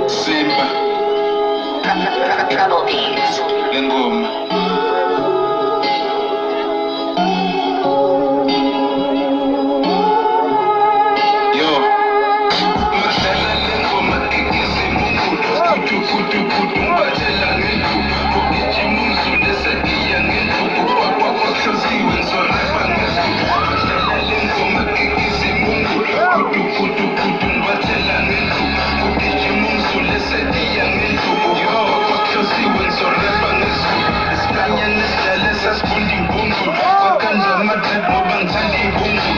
Simba Lengoma yo Madala Lengoma ikizi mungu kutu mbatela ngentu Kukichi munzu lesakia ngentu Kwa shoziwe nsoreba ngentu Madala Lengoma ikizi mungu kutu mbatela ngentu Kukichi munzu lesakia ngentu Kwa shoziwe nsoreba ngentu Iskanya nesdale saskundi mbungu Wakanda madad mobangzali mbungu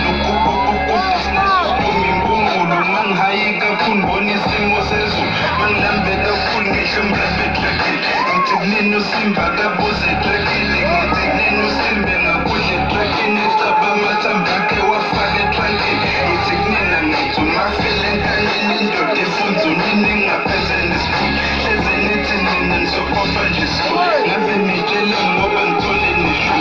Manghayika kunboni simo sezu Manglambeka kun ngisho mrabetrakile Ngiteknino simba kabuze trakile Ngiteknino simbe ngakudle trakile Saba matambake wafake trakile Ngiteknina ngithu mafele nkanini Ndote funzu nini ngapeze nisku Hleze nithi nina nisokopa njisu Ngave nitshele ngoba ngithole nishu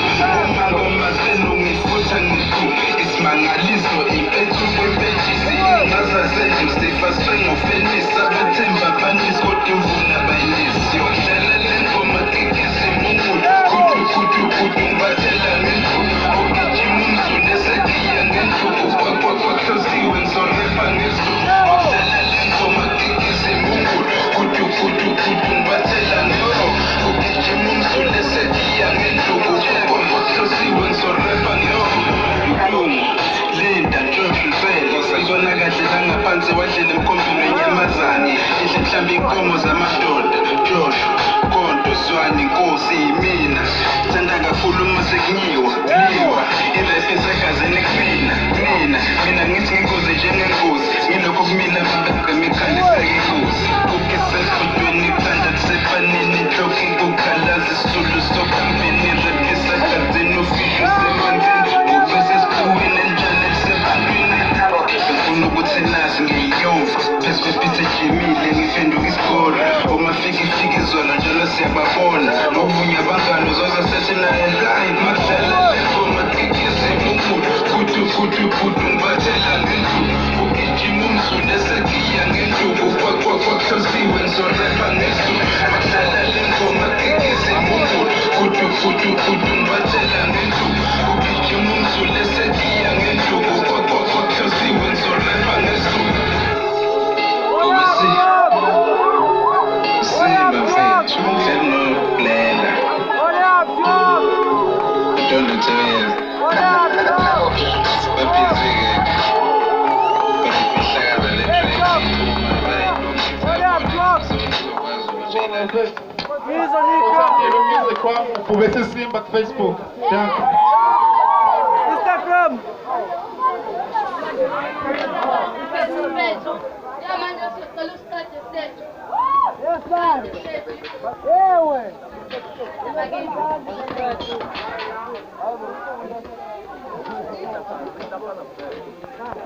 Ngoma zenu ngifutha ngiku Ismangaliso impethu kwepetshisi Ngazazenju sifa string of penis Abathemba panis kodwa imvula bayinisi Yohlala lengoma kikisi mungu Kutu mbatela ngentu Ukijima umzulu esekiya ngentu Kwakhloziwe nsoreba ngesu Yohlala lengoma kikisi mungu Kutu mbatela ngentu Ukijima umzulu esekiya ngentu Kwakhloziwe nsoreba ngesu Yukulungu Linda Joshua Fela sayibona kahle langaphansi wadlela emkhombeni wenyamazane Ihle mhlambe inkomo zamadoda Joshua Konto Zwane Nkosi yimina Thanda kakhulu uma sekunyiwa liwa irap isegazini kumina mina ngithi nginkosi njengenkosi ngilokho kumila emikhala isekenkosi ukisesudweni khanda kusefanini inhloko inkukhalazi isizulu sokumbini rap isegazini ufisho semanzini ngobesesibuwini enjalo elisebantwini ngifuna ukuthi nazi ngiyova phezu kwepitha ejimile ngiphenduka isikolo uma fika izolo njalo siyababona ngokuvunya abangani uzoza sethi naye line makudlala lengoma kikisi mungu kutu ngibathela ngentu ukijima umzulu esekiya ngentuku kwakhloziwe nsoreba ngesu makudlala lengoma kikisi mungu kutu ngibathela ngentu ukijima umzulu esekiya ngentuku kwakhloziwe nsoreba ngesu Simba mfethu ngidlela noblela Ntondo Thebeza Baphizi-ke Bahlakaza le track Ubese Simba ku Facebook. Instagram. Yes, sir. Ewe.